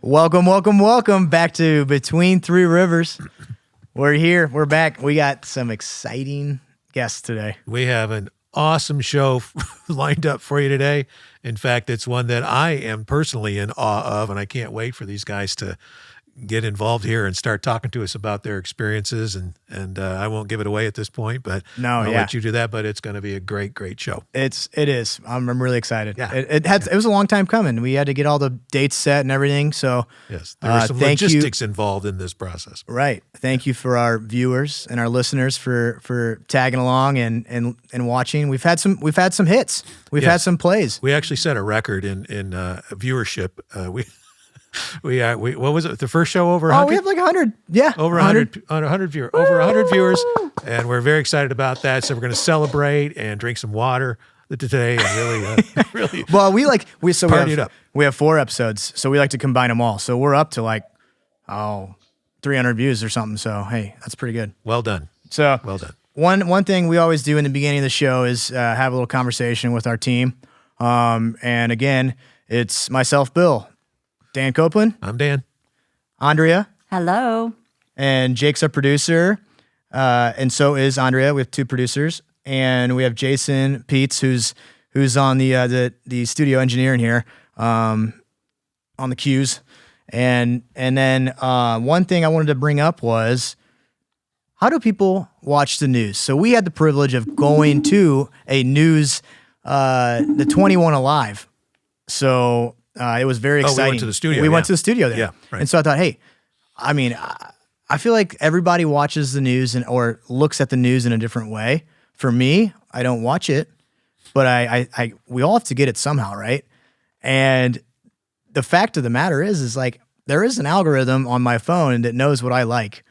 Welcome back to Between Three Rivers. We're here. We're back. We got some exciting guests today. We have an awesome show lined up for you today. In fact, it's one that I am personally in awe of, and I can't wait for these guys to get involved here and start talking to us about their experiences. And I won't give it away at this point, but I'll let you do that. But it's going to be a great show. It is. I'm really excited. Yeah. It was a long time coming. We had to get all the dates set and everything. So yes, there were some logistics involved in this process. Right. Thank you for our viewers and our listeners for tagging along and watching. We've had some hits. We've had some plays. We actually set a record in viewership. We what was it? The first show over 100? Oh, we have like 100. Yeah. Over 100 viewers. Over 100 viewers. And we're very excited about that. So we're going to celebrate and drink some water today and really well, we party it up. We have 4 episodes, so we like to combine them all. So we're up to 300 views or something. So hey, that's pretty good. Well done. So well done. One thing we always do in the beginning of the show is have a little conversation with our team. And again, it's myself, Bill, Dan Copeland. I'm Dan. Andrea. Hello. And Jake's our producer. And so is Andrea. We have 2 producers. And we have Jason Peets, who's on the studio engineering here, on the cues. And then one thing I wanted to bring up was, how do people watch the news? So we had the privilege of going to a news, the 21 Alive. So it was very exciting. We went to the studio. We went to the studio there. Yeah, right. And so I thought, hey, I mean, I feel like everybody watches the news or looks at the news in a different way. For me, I don't watch it, but we all have to get it somehow, right? And the fact of the matter is like there is an algorithm on my phone that knows what I like.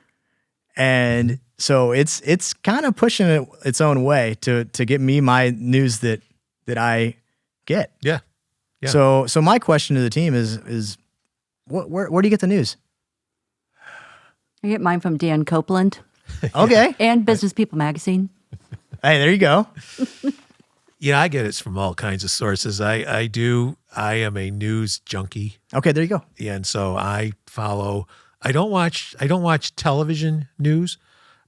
And so it's kind of pushing it its own way to get me my news that I get. Yeah. Yeah. So my question to the team is where do you get the news? I get mine from Dan Copeland. Okay. And Business People magazine. Hey, there you go. Yeah, I get it from all kinds of sources. I am a news junkie. Okay, there you go. Yeah, and so I don't watch television news,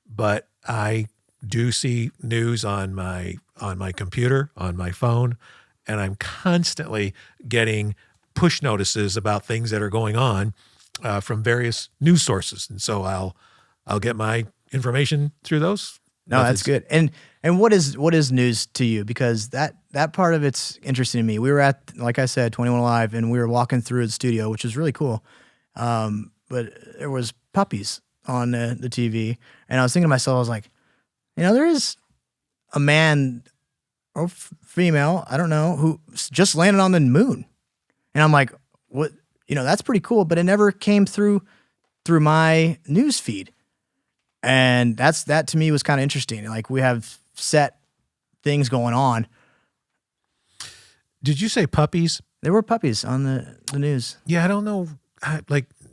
but I do see news on my computer, on my phone, and I'm constantly getting push notices about things that are going on from various news sources. And so I'll get my information through those. No, that's good. And what is news to you? Because that part of it's interesting to me. We were at, like I said, 21 Alive, and we were walking through the studio, which was really cool. But there was puppies on the TV, and I was thinking to myself, I was like, there is a man or female, I don't know, who just landed on the moon. And I'm like, what? That's pretty cool, but it never came through my news feed. And that to me was kind of interesting. Like, we have set things going on. Did you say puppies? There were puppies on the news. Yeah, I don't know.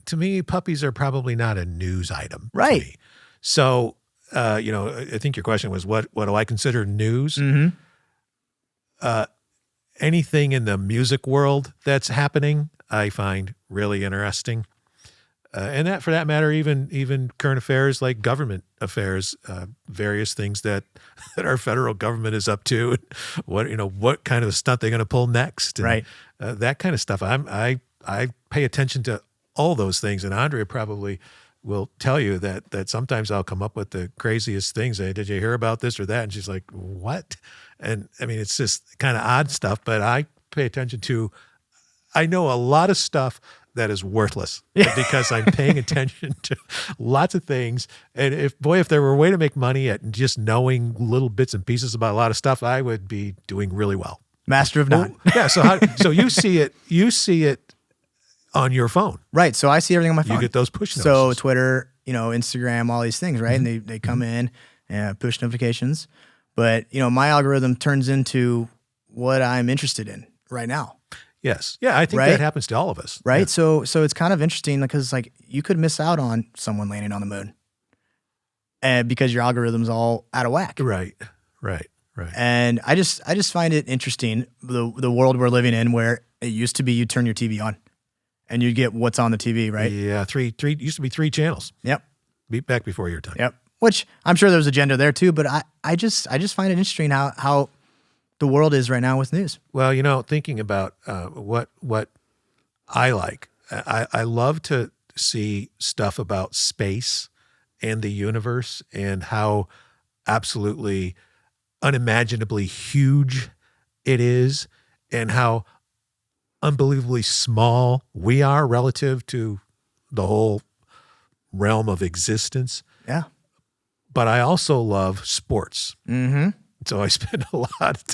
To me, puppies are probably not a news item. Right. To me. So, I think your question was, what do I consider news? Mm-hmm. Anything in the music world that's happening, I find really interesting. And that, for that matter, even current affairs like government affairs, various things that our federal government is up to, what kind of stunt they're going to pull next, and, right? That kind of stuff. I pay attention to all those things, and Andrea probably will tell you that sometimes I'll come up with the craziest things. Did you hear about this or that? And she's like, what? And I mean, it's just kind of odd stuff, but I pay attention to. I know a lot of stuff that is worthless because I'm paying attention to lots of things. And if there were a way to make money at just knowing little bits and pieces about a lot of stuff, I would be doing really well. Master of none. Yeah. So you see it on your phone. Right. So I see everything on my phone. You get those push notices. So Twitter, Instagram, all these things, right? Mm-hmm. And they come in and push notifications. But, my algorithm turns into what I'm interested in right now. Yes. Yeah, I think that happens to all of us. Right? Yeah. So it's kind of interesting because you could miss out on someone landing on the moon. And because your algorithm's all out of whack. Right. And I just find it interesting, the world we're living in, where it used to be you turn your TV on and you get what's on the TV, right? Yeah, three used to be 3 channels. Yep. Back before your time. Yep. Which I'm sure there was agenda there too, but I just find it interesting how the world is right now with news. Well, thinking about what I like, I love to see stuff about space and the universe and how absolutely unimaginably huge it is and how unbelievably small we are relative to the whole realm of existence. Yeah. But I also love sports. Mm-hmm. So I spend a lot of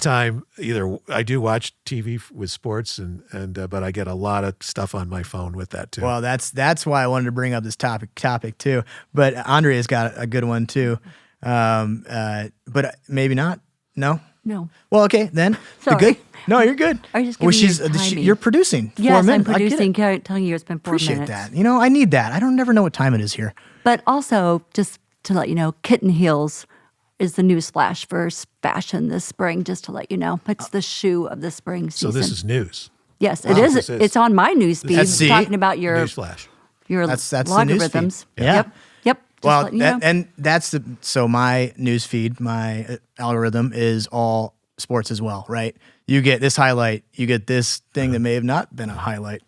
time either I do watch TV with sports but I get a lot of stuff on my phone with that too. Well, that's why I wanted to bring up this topic too. But Andrea's got a good one too. But maybe not. No. No. Well, okay then. Sorry. No, you're good. I was just giving you timing. You're producing. Yes, 4 minutes. I'm I get it. producing. Telling you it's been 4 Appreciate minutes. that. I need that. I don't never know what time it is here. But also, just to let you know, kitten heels is the new splash for fashion this spring, just to let you know. It's the shoe of the spring season. So this is news. Yes, it is. This is. It's on my news feed See? talking about your Newsflash. That's the logarithms. newsfeed. Yeah. Yep. Just Well, letting you know. and that's so my news feed, my algorithm is all sports as well, right? You get this highlight, you get this thing that may have not been a highlight.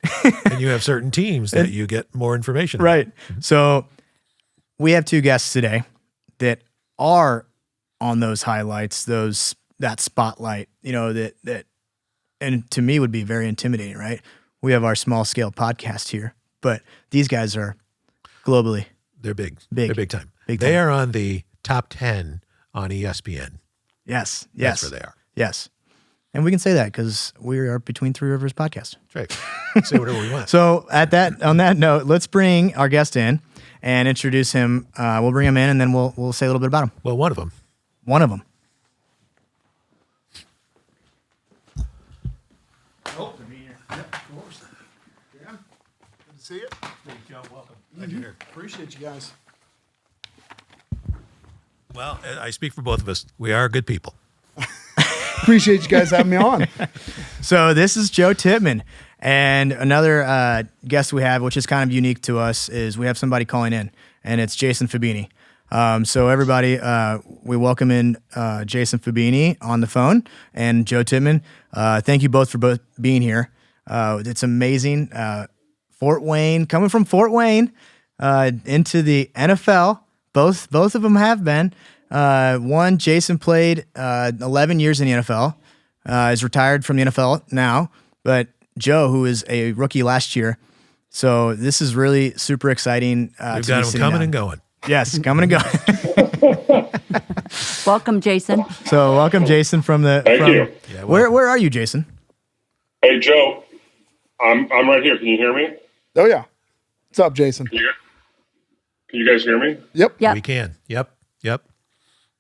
And you have certain teams that you get more information. Right. So we have 2 guests today that are on those highlights, that spotlight, that and to me would be very intimidating, right? We have our small scale podcast here, but these guys are globally. They're big. Big. They're big time. Big They time. are on the top 10 on ESPN. Yes. That's where they are. Yes. And we can say that because we are Between Three Rivers podcast. That's right. Say whatever we want. So on that note, let's bring our guest in and introduce him. We'll bring him in and then we'll say a little bit about him. Well, one of them. One of them. Oh, yeah, of course. Yeah. Good to see you. Welcome. Glad you're here. Appreciate you guys. Well, I speak for both of us. We are good people. Appreciate you guys having me on. So this is Joe Tippmann. And another guest we have, which is kind of unique to us, is we have somebody calling in, and it's Jason Fabini. So everybody, we welcome in Jason Fabini on the phone and Joe Tippmann. Thank you both for both being here. It's amazing. Fort Wayne, coming from Fort Wayne into the NFL. Both of them have been. One, Jason played 11 years in the NFL, is retired from the NFL now, but Joe, who is a rookie last year. So this is really super exciting. We've got them coming and going. Yes, coming and going. Welcome, Jason. So welcome, Jason, from the. Thank you. Yeah, Where are you, Jason? Hey, Joe, I'm right here. Can you hear me? Oh, yeah. What's up, Jason? Can you guys hear me? Yep. Yep. We can. Yep.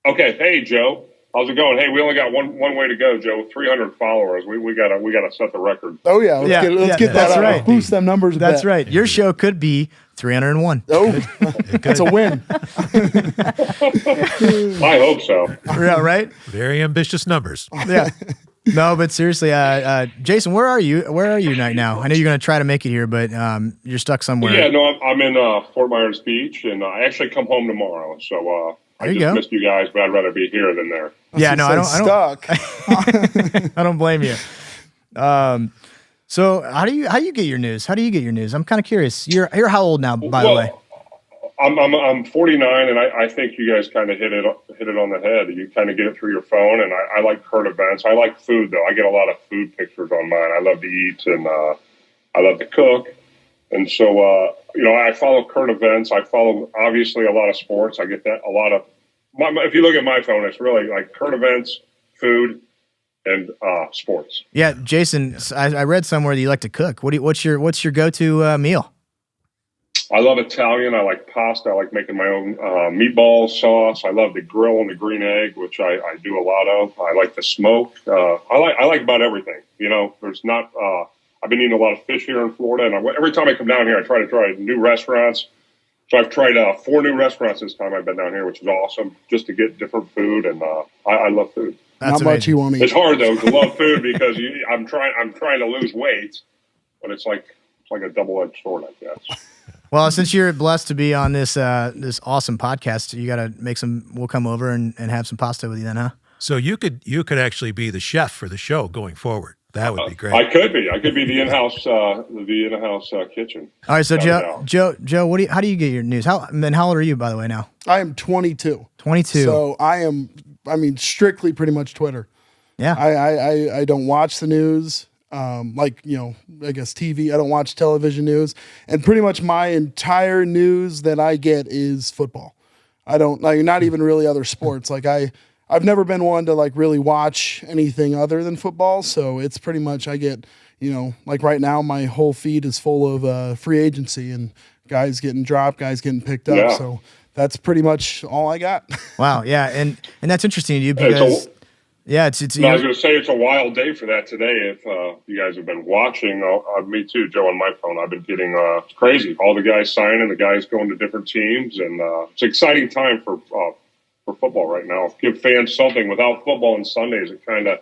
Okay. Hey, Joe, how's it going? Hey, we only got one way to go, Joe. 300 followers. We gotta set the record. Oh, yeah. Let's get that that's out. right. Boost them numbers a That's bit. right. Your show could be 301. Oh, that's a win. I hope so. Yeah, right? Very ambitious numbers. Yeah. No, but seriously, Jason, where are you? Where are you right now? I know you're going to try to make it here, but you're stuck somewhere. Yeah, no, I'm in Fort Myers Beach, and I actually come home tomorrow. So I There you just go. missed you guys, but I'd rather be here than there. Yeah, no, I don't. Stuck. I don't blame you. So how do you get your news? How do you get your news? I'm kind of curious. You're how old now, by the way? I'm 49, and I think you guys kind of hit it on the head. You kind of get it through your phone, and I like current events. I like food, though. I get a lot of food pictures on mine. I love to eat, and I love to cook. And so, I follow current events. I follow, obviously, a lot of sports. I get that a lot of if you look at my phone, it's really like current events, food, and sports. Yeah, Jason, I read somewhere that you like to cook. What's your go-to meal? I love Italian. I like pasta. I like making my own meatball sauce. I love the grill and the green egg, which I do a lot of. I like the smoke. I like about everything. There's not. I've been eating a lot of fish here in Florida, and every time I come down here, I try to try new restaurants. So I've tried 4 new restaurants this time I've been down here, which is awesome, just to get different food. And I love food. That's How much amazing. you want to It's eat? hard though to love food because I'm trying to lose weight. but it's like a double-edged sword, I guess. Well, since you're blessed to be on this this awesome podcast, you got to make some. We'll come over and have some pasta with you then, huh? So you could actually be the chef for the show going forward. That would be great. I could be the in-house kitchen. All right, so Without a Joe, how do you get your news? How old are you, by the way, now? I am 22. 22. So I mean, strictly pretty much Twitter. Yeah. I don't watch the news. Like, I guess TV. I don't watch television news. And pretty much my entire news that I get is football. I don't, like, not even really other sports. Like, I've never been one to, like, really watch anything other than football. So it's pretty much I get, like right now my whole feed is full of free agency and guys getting dropped, guys getting picked up. Yeah. So that's pretty much all I got. Wow. Yeah. And that's interesting to you because it's I was going to say it's a wild day for that today. If you guys have been watching, me too, Joe, on my phone, I've been getting crazy. All the guys signing, the guys going to different teams, and it's an exciting time for football right now. Give fans something. Without football on Sundays, it kind of,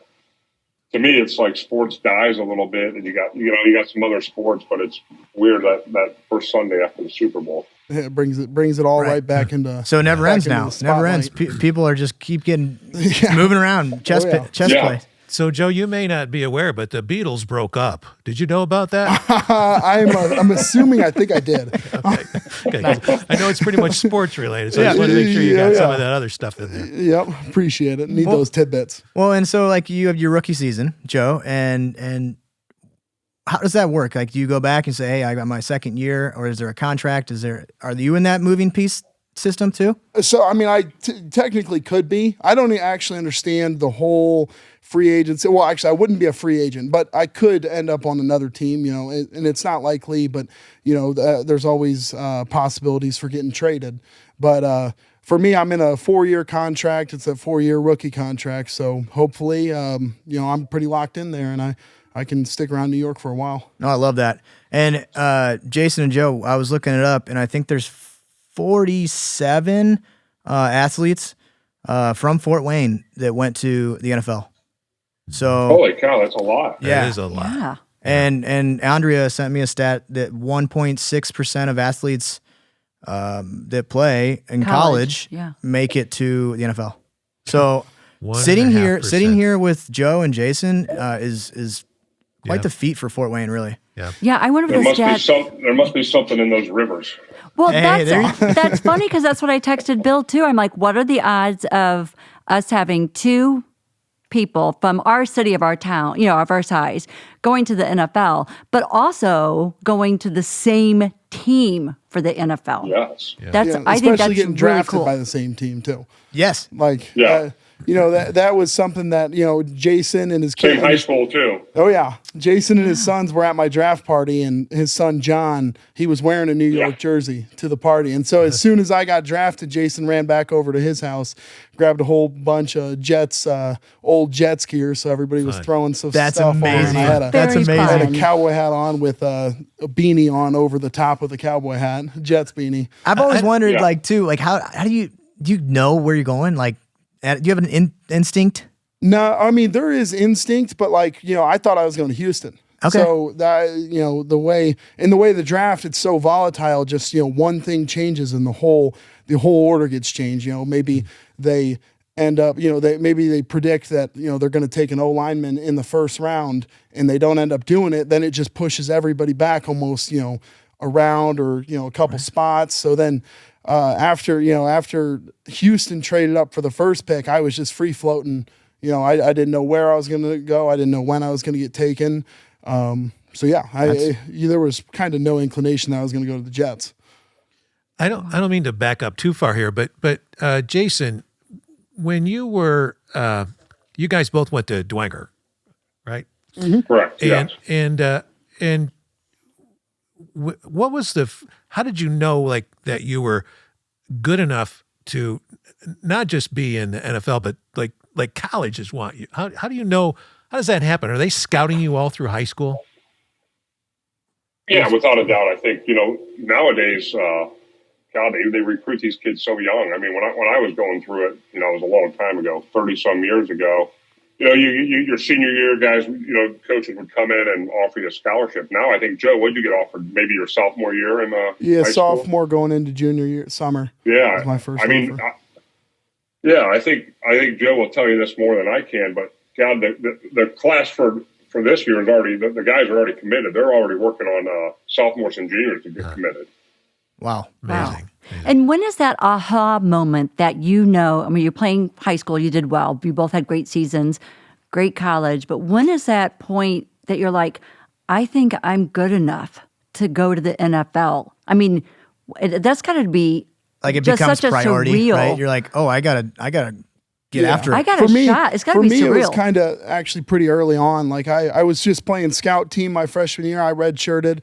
to me, it's like sports dies a little bit, and you got some other sports, but it's weird that first Sunday after the Super Bowl. It brings it all right back into. So it never ends now. It never ends. People are just keep getting moving around. Chess play. So, Joe, you may not be aware, but the Beatles broke up. Did you know about that? I'm assuming. I think I did. Okay. I know it's pretty much sports related, so I just want to make sure you got some of that other stuff in there. Yep, appreciate it. Need those tidbits. Well, and so like you have your rookie season, Joe, and how does that work? Like, do you go back and say, "Hey, I got my second year," or is there a contract? Are you in that moving piece system too? So, I mean, I technically could be. I don't actually understand the whole free agency. Well, actually, I wouldn't be a free agent, but I could end up on another team, and it's not likely, but, there's always possibilities for getting traded. But for me, I'm in a 4-year contract. It's a 4-year rookie contract. So hopefully, I'm pretty locked in there, and I can stick around New York for a while. No, I love that. And Jason and Joe, I was looking it up, and I think there's 47 athletes from Fort Wayne that went to the NFL. So Holy cow, that's a lot. Yeah. That is a lot. Yeah. And Andrea sent me a stat that 1.6% of athletes that play in college make it to the NFL. So sitting 1.5%. here with Joe and Jason is quite the feat for Fort Wayne, really. Yeah. Yeah, I wonder if There must be something in those rivers. Well, Hey, that's funny because that's what I texted Bill too. I'm like, what are the odds of us having two people from our city, of our town, of our size, going to the NFL, but also going to the same team for the NFL? Yes. I think especially that's getting really drafted cool. by the same team too. Yes. Like, Yeah. that was something that, Jason and his Same kid. high school too. Oh, yeah. Jason and his sons were at my draft party, and his son, John, he was wearing a New York jersey to the party. And so as soon as I got drafted, Jason ran back over to his house, grabbed a whole bunch of Jets, old Jets gear. So everybody was throwing some That's stuff amazing. on. And That's amazing. I had a cowboy hat on with a beanie on over the top of the cowboy hat, Jets beanie. I've always wondered, yeah. how do you know where you're going? Like, do you have an instinct? No, I mean, there is instinct, but I thought I was going to Houston. Okay. So that, the way the draft, it's so volatile, just, one thing changes and the whole order gets changed. Maybe they end up, maybe they predict that, they're going to take an O-lineman in the first round and they don't end up doing it. Then it just pushes everybody back almost, a round or, a couple spots. So then, after Houston traded up for the first pick, I was just free floating. I didn't know where I was going to go. I didn't know when I was going to get taken. There was kind of no inclination that I was going to go to the Jets. I don't mean to back up too far here, but Jason, when you were you guys both went to Dwenger, right? Mm-hmm. Correct. Yes. And what was how did you know that you were good enough to not just be in the NFL, but like colleges want you? How do you know? How does that happen? Are they scouting you all through high school? Yeah, without a doubt. I think, nowadays, God, they recruit these kids so young. I mean, when I was going through it, it was a long time ago, 30 some years ago. your senior year guys, coaches would come in and offer you a scholarship. Now I think, Joe, what did you get offered? Maybe your sophomore year in high school? Sophomore going into junior year, summer. Yeah. Was my first I mean, offer. I think Joe will tell you this more than I can, but God, the class for this year is already, the guys are already committed. They're already working on sophomores and juniors to get committed. Wow. Amazing. And when is that aha moment that I mean, you're playing high school, you did well, you both had great seasons, great college, but when is that point that you're like, I think I'm good enough to go to the NFL? I mean, that's got to be Like it just becomes such a priority, surreal. right? You're like, oh, I gotta get after it. I got a shot. It's got to be surreal. For me, it was kind of actually pretty early on. Like I was just playing scout team my freshman year. I redshirted,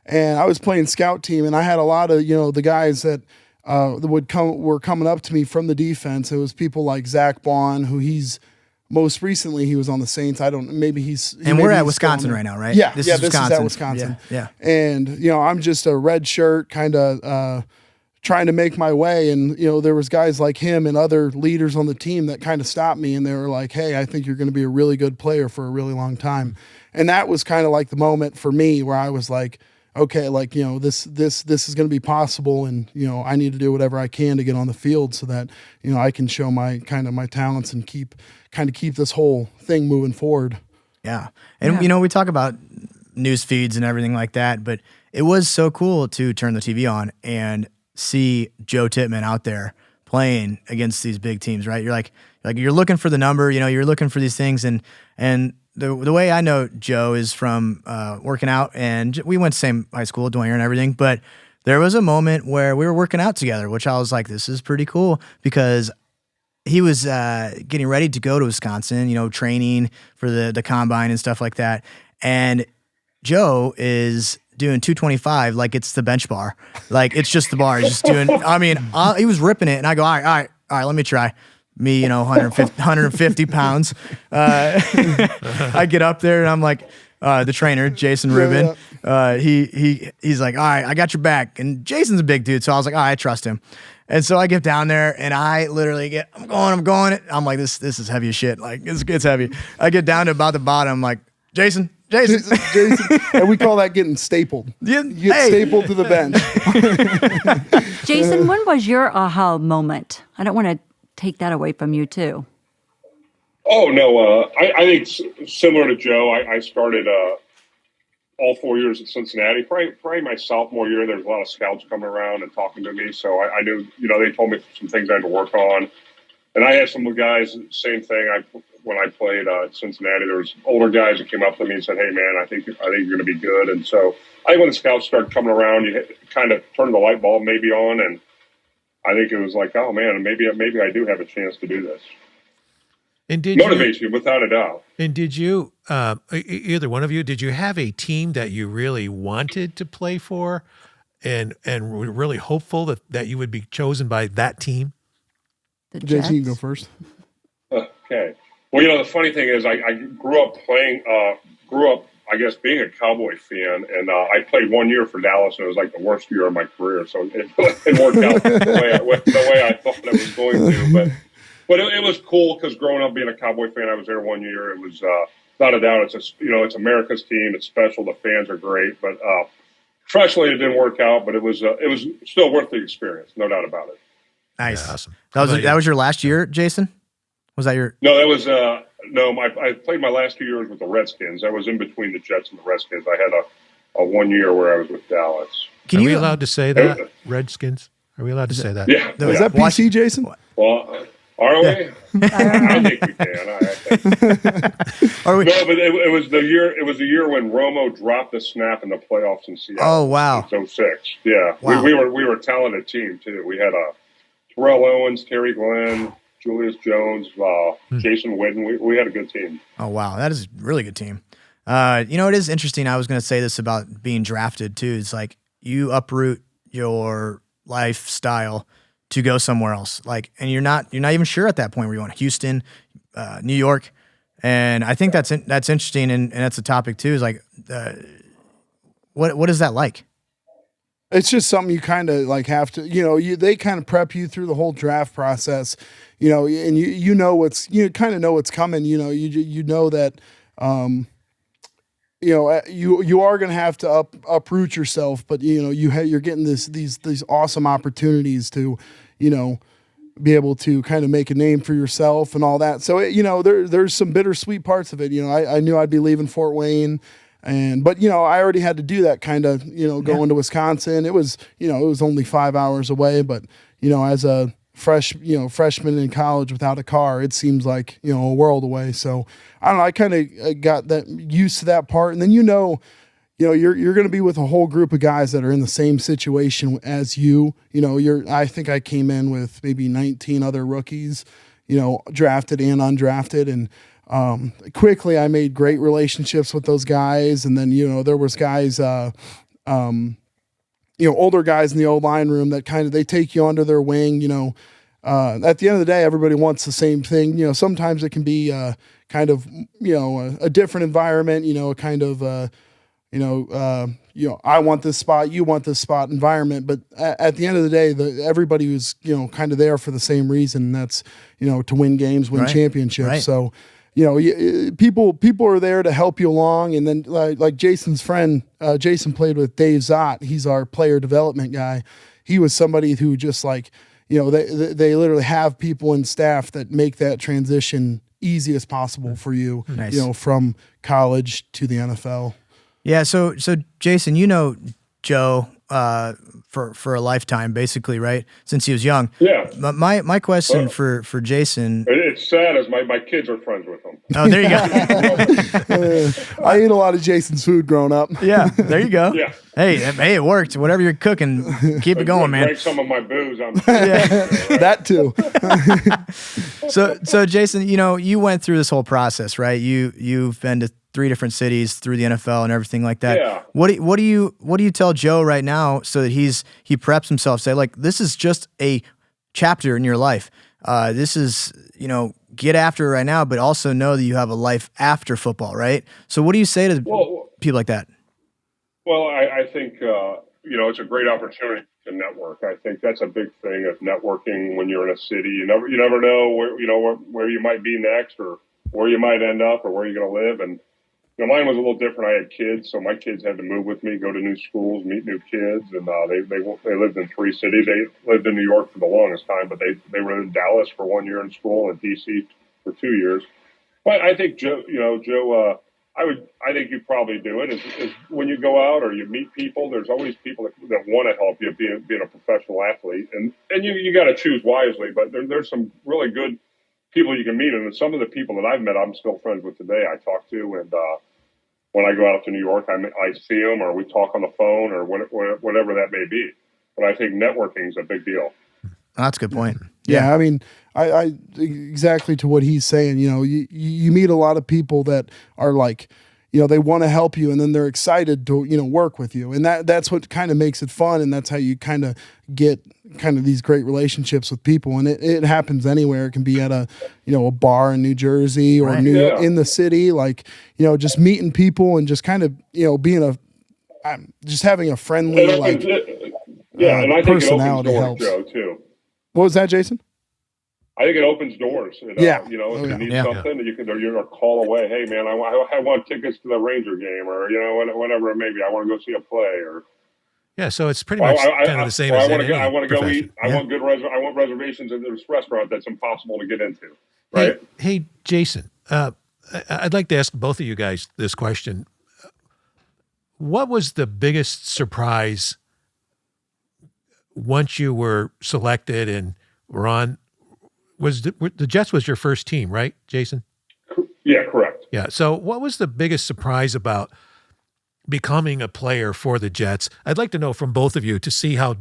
and I was playing scout team, and I had a lot of the guys that were coming up to me from the defense. It was people like Zach Bond, who most recently he was on the Saints. And we're at Wisconsin right now, right? Yeah, this is at Wisconsin. Yeah. And I'm just a red shirt, kind of trying to make my way. And there was guys like him and other leaders on the team that kind of stopped me, and they were like, "Hey, I think you're going to be a really good player for a really long time." And that was kind of like the moment for me where I was like, okay, like, this is going to be possible. And, I need to do whatever I can to get on the field so that, I can show my talents and keep this whole thing moving forward. Yeah. And, we talk about news feeds and everything like that, but it was so cool to turn the TV on and see Joe Tippmann out there playing against these big teams, right? You're like you're looking for the number, you're looking for these things. And the way I know Joe is from working out, and we went to the same high school, Dwyer and everything, but there was a moment where we were working out together, which I was like, this is pretty cool, because he was getting ready to go to Wisconsin, training for the combine and stuff like that. And Joe is doing 225 like it's the bench bar. Like it's just the bar. He's just doing, he was ripping it, and I go, all right, let me try. Me, 150 pounds. I get up there and I'm like, the trainer, Jason Rubin, he's like, all right, I got your back. And Jason's a big dude, so I was like, all right, I trust him. And so I get down there and I literally I'm going. I'm like, this is heavy as shit. Like it's heavy. I get down to about the bottom. I'm like, Jason. And we call that getting stapled. You get stapled to the bench. Jason, when was your aha moment? I don't want to take that away from you too. Oh no, I think similar to Joe, I started all 4 years at Cincinnati. Probably my sophomore year, there's a lot of scouts coming around and talking to me, so I knew, they told me some things I had to work on, and I had some guys, same thing. When I played at Cincinnati, there was older guys that came up to me and said, "Hey man, I think you're going to be good." And so I think when the scouts started coming around, you kind of turned the light bulb maybe on, and I think it was like, oh man, maybe I do have a chance to do this. And motivates you without a doubt. And did you, either one of you, did you have a team that you really wanted to play for, and were really hopeful that you would be chosen by that team? Jason, you go first. Okay. Well, the funny thing is, I grew up, I guess, being a Cowboy fan, and I played 1 year for Dallas, and it was like the worst year of my career. So it worked out the way I thought it was going to. But it was cool because growing up being a Cowboy fan, I was there 1 year. It was without a doubt, it's America's team. It's special. The fans are great. But professionally, it didn't work out. But it was still worth the experience, no doubt about it. Nice, yeah, awesome. That was your last year, Jason? Was that your? No, that was I played my last 2 years with the Redskins. I was in between the Jets and the Redskins. I had a 1 year where I was with Dallas. Are we allowed to say that? Redskins? Are we allowed to say that? Yeah. Is that PC, Jason? Well, are we? I think we can. Are we? No, but it was the year. It was the year when Romo dropped the snap in the playoffs in Seattle. Oh wow! In 06. Yeah, wow. we were a talented team too. We had Terrell Owens, Terry Glenn, Julius Jones, Jason Witten. We had a good team. Oh wow, that is a really good team. It is interesting. I was going to say this about being drafted too. It's like you uproot your lifestyle to go somewhere else. And you're not even sure at that point where you want Houston, New York. And I think that's interesting. And that's a topic too, is like, what is that like? It's just something you kind of like have to, they kind of prep you through the whole draft process, and you kind of know what's coming. You know that, you are going to have to uproot yourself, but you're getting these awesome opportunities to, be able to kind of make a name for yourself and all that. So, there's some bittersweet parts of it. I knew I'd be leaving Fort Wayne. But I already had to do that kind of, going to Wisconsin. It was, it was only 5 hours away, but, as a freshman in college without a car, it seems like, a world away. So I don't know, I kind of got that used to that part. And then, you're going to be with a whole group of guys that are in the same situation as you. I think I came in with maybe 19 other rookies, drafted and undrafted, and quickly I made great relationships with those guys. And then, there was guys, older guys in the old line room that they take you under their wing. At the end of the day, everybody wants the same thing. Sometimes it can be kind of, a different environment, a kind of, I want this spot, you want this spot environment. But at the end of the day, everybody was, kind of there for the same reason. And that's, to win games, win championships. Right. So, people are there to help you along. And then like Jason's friend, Jason played with Dave Zott. He's our player development guy. He was somebody who just they literally have people in staff that make that transition easy as possible for you, Nice. From college to the NFL. Yeah. So Jason, Joe for a lifetime, basically, right? Since he was young. Yeah. My question for Jason. It's sad as my kids are friends with him. Oh, there you go. I ate a lot of Jason's food growing up. Yeah, there you go. Yeah. Hey, it worked. Whatever you're cooking, keep it going, man. Drank some of my booze. That too. So Jason, you went through this whole process, right? You've been to 3 different cities through the NFL and everything like that. Yeah. What do you tell Joe right now so that he preps himself? Say, like, this is just a chapter in your life. This is, get after it right now, but also know that you have a life after football, right? So what do you say to people like that? Well, I think, it's a great opportunity to network. I think that's a big thing of networking when you're in a city. You never know where you might be next or where you might end up or where you're going to live. And, mine was a little different. I had kids, so my kids had to move with me, go to new schools, meet new kids. And they lived in 3 cities. They lived in New York for the longest time, but they were in Dallas for 1 year in school and DC for 2 years. But I think Joe, I think you probably do it is when you go out or you meet people, there's always people that want to help you being a professional athlete. And you got to choose wisely, but there's some really good people you can meet. And some of the people that I've met, I'm still friends with today. I talk to, and when I go out to New York, I see them or we talk on the phone or whatever that may be. But I think networking is a big deal. That's a good point. Yeah, I mean, I exactly to what he's saying. You meet a lot of people that are like, they want to help you, and then they're excited to work with you, and that's what kind of makes it fun, and that's how you kind of get these great relationships with people, and it happens anywhere. It can be at a bar in New Jersey or in the city, like just meeting people and just kind of being just having a friendly and I think it personality opens doors, helps. Joe, too. What was that, Jason? I think it opens doors. If you need something, you're a call away. Hey, man, I want tickets to the Ranger game, or whatever it may be. I want to go see a play, or so it's pretty much kind of the same as any I want to go eat. profession. I want reservations in this restaurant that's impossible to get into. Right? Hey, Jason, I'd like to ask both of you guys this question. What was the biggest surprise once you were selected and were on? The Jets was your first team, right, Jason? Yeah, correct. Yeah. So what was the biggest surprise about becoming a player for the Jets? I'd like to know from both of you to see how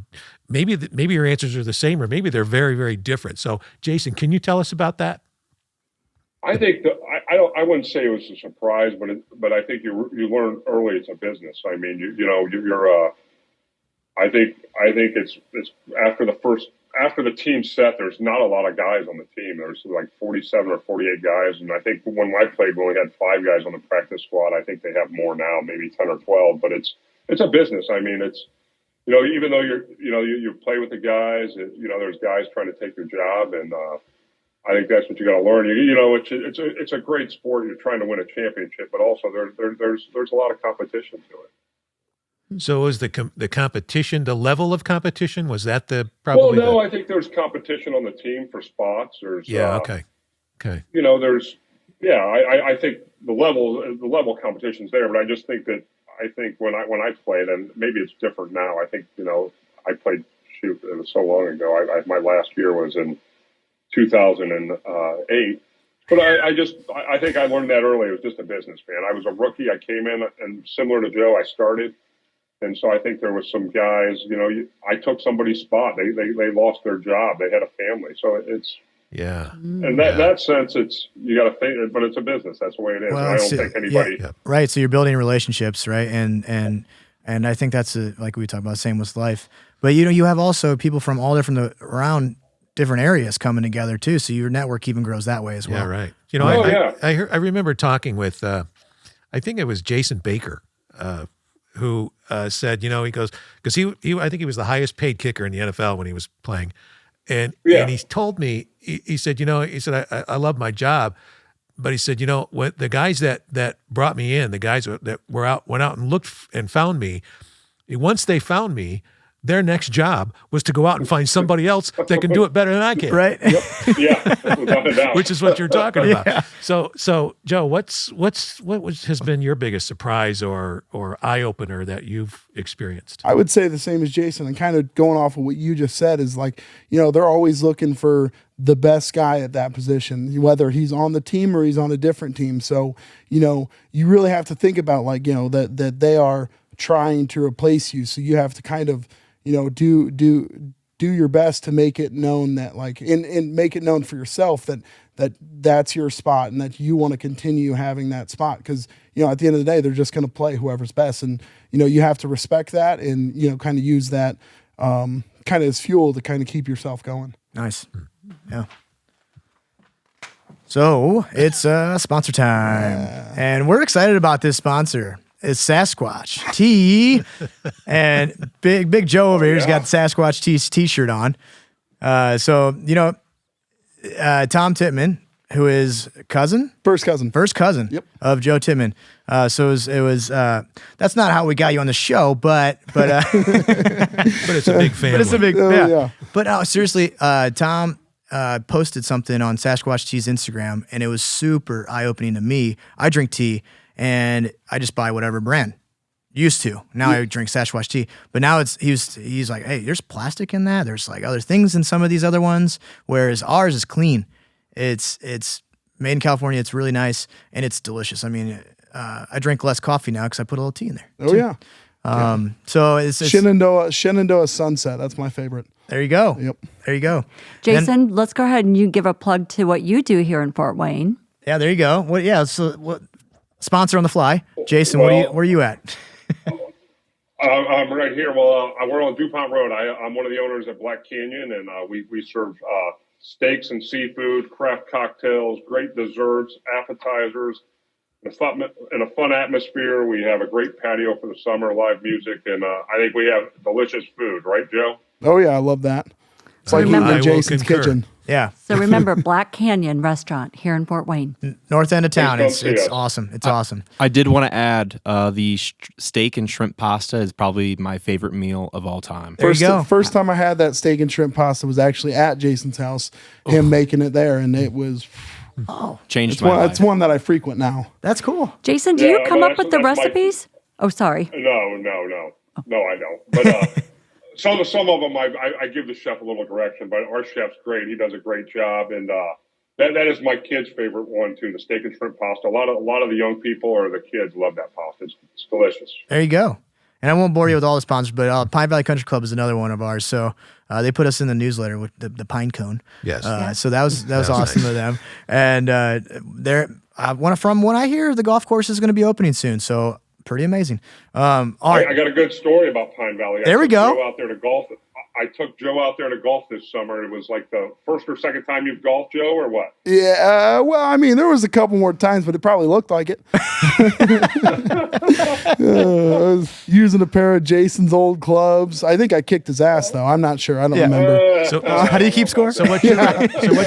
maybe your answers are the same or maybe they're very, very different. So, Jason, can you tell us about that? I think I wouldn't say it was a surprise, but I think you learn early it's a business. I mean, I think it's after the team's set, there's not a lot of guys on the team. There's like 47 or 48 guys. And I think when I played, we only had 5 guys on the practice squad. I think they have more now, maybe 10 or 12, but it's a business. I mean, it's, even though you play with the guys, there's guys trying to take your job, and I think that's what you got to learn. It's a great sport. You're trying to win a championship, but also there's a lot of competition to it. So was the competition, the level of competition, was that probably? Well, no, I think there's competition on the team for spots. There's okay. I think the level of competition's there, but I just think that when I played, and maybe it's different now. I think I played. Shoot, it was so long ago. My last year was in 2008. But I think I learned that early. It was just a business, man. I was a rookie. I came in, and similar to Joe, I started. And so I think there was some guys, I took somebody's spot. They lost their job. They had a family. So it's, in that sense, you got to think, but it's a business. That's the way it is. Well, I don't think anybody. Yeah, right. So you're building relationships, right? And I think that's like we talked about, same with life. But you have also people from all around different areas coming together too. So your network even grows that way as well. Yeah, right. I remember talking with, I think it was Jason Baker, who said, he goes, because I think he was the highest paid kicker in the NFL when he was playing. And he told me, he said, I love my job. But he said, when the guys that brought me in, the guys that went out and looked and found me, once they found me, their next job was to go out and find somebody else that can do it better than I can. Right. Yep. Yeah. Without a doubt. Which is what you're talking about. Yeah. So Joe, what has been your biggest surprise or eye opener that you've experienced? I would say the same as Jason, and kind of going off of what you just said is like, they're always looking for the best guy at that position, whether he's on the team or he's on a different team. So, you really have to think about that they are trying to replace you. So you have to kind of, do your best to make it known that and make it known for yourself that's your spot and that you want to continue having that spot. Because, at the end of the day, they're just going to play whoever's best. And, you have to respect that and, kind of use that kind of as fuel to kind of keep yourself going. Nice. Yeah. So it's sponsor time, and we're excited about this sponsor. It's Sasquatch Tea, and Big Joe over here's got the Sasquatch T-shirt on. So Tom Tippmann, who is first cousin of Joe Tippmann. So it was that's not how we got you on the show, but but it's a big family. But it's a big yeah. But seriously, Tom posted something on Sasquatch Tea's Instagram, and it was super eye-opening to me. I drink tea, and I just buy whatever brand. Used to. Now I drink Sasquatch tea. But now he's like, hey, there's plastic in that. There's like other things in some of these other ones, whereas ours is clean. It's made in California. It's really nice, and it's delicious. I mean, I drink less coffee now because I put a little tea in there. Oh, yeah. So it's Shenandoah Sunset. That's my favorite. There you go. Yep. There you go. Jason, let's go ahead and you give a plug to what you do here in Fort Wayne. Yeah, there you go. Well, yeah. So what sponsor on the fly, Jason? Where are you at? I'm right here. Well, we're on DuPont Road. I'm one of the owners at Black Canyon, and we serve steaks and seafood, craft cocktails, great desserts, appetizers, in a fun atmosphere. We have a great patio for the summer, live music, and I think we have delicious food. Right, Joe? Oh, yeah. I love that. It's like remember Jason's Kitchen. Yeah. So remember Black Canyon Restaurant here in Fort Wayne. North end of town. It's awesome. It's awesome. I did want to add the steak and shrimp pasta is probably my favorite meal of all time. There you go. First time I had that steak and shrimp pasta was actually at Jason's house, him making it there, and it was changed my life. It's one that I frequent now. That's cool. Jason, do you come up with the recipes? Oh, sorry. No, I don't. But some of them, I give the chef a little direction, but our chef's great. He does a great job, and that is my kids' favorite one too. The steak and shrimp pasta. A lot of the young people or the kids love that pasta. It's delicious. There you go. And I won't bore you with all the sponsors, but Pine Valley Country Club is another one of ours. So they put us in the newsletter with the pine cone. Yes. So that was awesome of them. And from what I hear, the golf course is going to be opening soon. So pretty amazing. All right. I got a good story about Pine Valley. There we go. Go out there to golf. I took Joe out there to golf this summer. It was like the first or second time you've golfed, Joe, or what? Yeah, well, I mean, there was a couple more times, but it probably looked like it. I was using a pair of Jason's old clubs. I think I kicked his ass, though. I'm not sure. I don't remember. So How do you keep score? So what's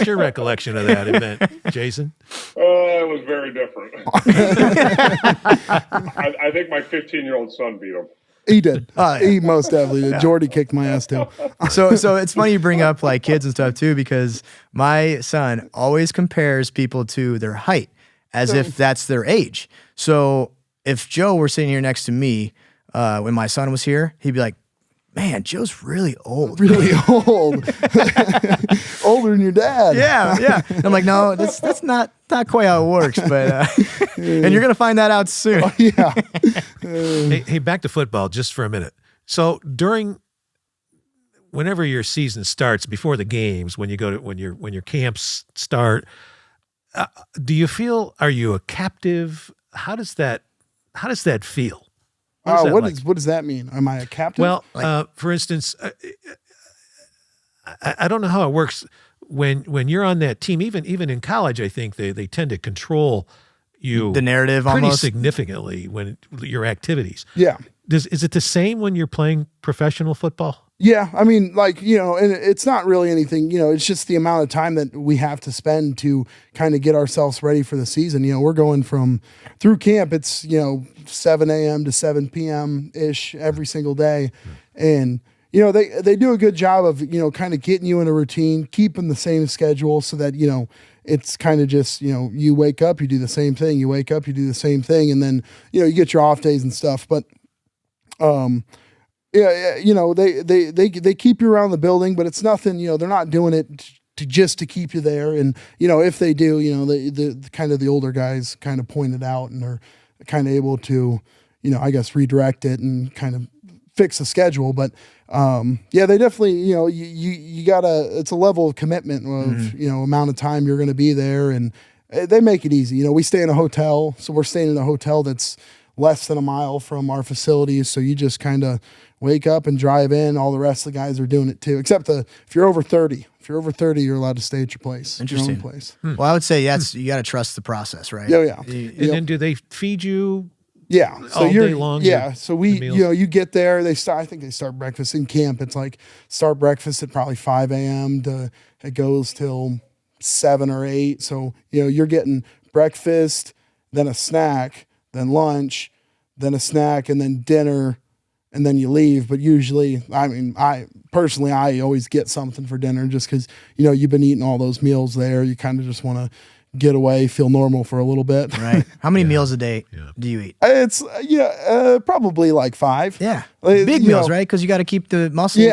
your recollection of that event, Jason? It was very different. I think my 15-year-old son beat him. He did. Oh, yeah. He most definitely did. Jordy kicked my ass, too. So it's funny you bring up like kids and stuff too, because my son always compares people to their height as if that's their age. So if Joe were sitting here next to me when my son was here, he'd be like, "Man, Joe's really old." Really old. Older than your dad. Yeah. And I'm like, no, that's not quite how it works, but and you're gonna find that out soon. Yeah. Hey, back to football just for a minute. So whenever your season starts, before the games, when your camps start, do you feel? Are you a captive? How does that feel? What does that mean? Am I a captain? Well, for instance, I don't know how it works when you're on that team. Even in college, I think they tend to control you The narrative pretty almost. significantly when your activities. yeah. Is it the same when you're playing professional football? Yeah, I mean, like, and it's not really anything, it's just the amount of time that we have to spend to kind of get ourselves ready for the season. We're going through camp, it's, 7 a.m. to 7 p.m.-ish every single day. And, they do a good job of, kind of getting you in a routine, keeping the same schedule so that, it's kind of just, you wake up, you do the same thing, you wake up, you do the same thing, and then, you get your off days and stuff. But, yeah, they keep you around the building, but it's nothing, they're not doing it just to keep you there. And, if they do, the kind of the older guys kind of point it out and are kind of able to, I guess redirect it and kind of fix the schedule. But, yeah, they definitely, you gotta, it's a level of commitment of, amount of time you're going to be there, and they make it easy. We stay in a hotel, so we're staying in a hotel that's less than a mile from our facilities. So you just kind of wake up and drive in. All the rest of the guys are doing it too, except if you're over 30. If you're over 30, you're allowed to stay at your place. Interesting. Your own place. Well, I would say you got to trust the process, right? Yeah, yeah. And then do they feed you? Yeah. So all day long? Yeah. So we, the meals? you get there. I think they start breakfast in camp. It's like start breakfast at probably 5 a.m. It goes till 7 or 8. So, you're getting breakfast, then a snack, then lunch, then a snack, and then dinner, and then you leave. But usually, I personally always get something for dinner just because, you've been eating all those meals there. You kind of just want to get away, feel normal for a little bit. Right. How many meals a day do you eat? It's, probably like 5. Yeah. Big Big meals, right? Because you got to keep the muscles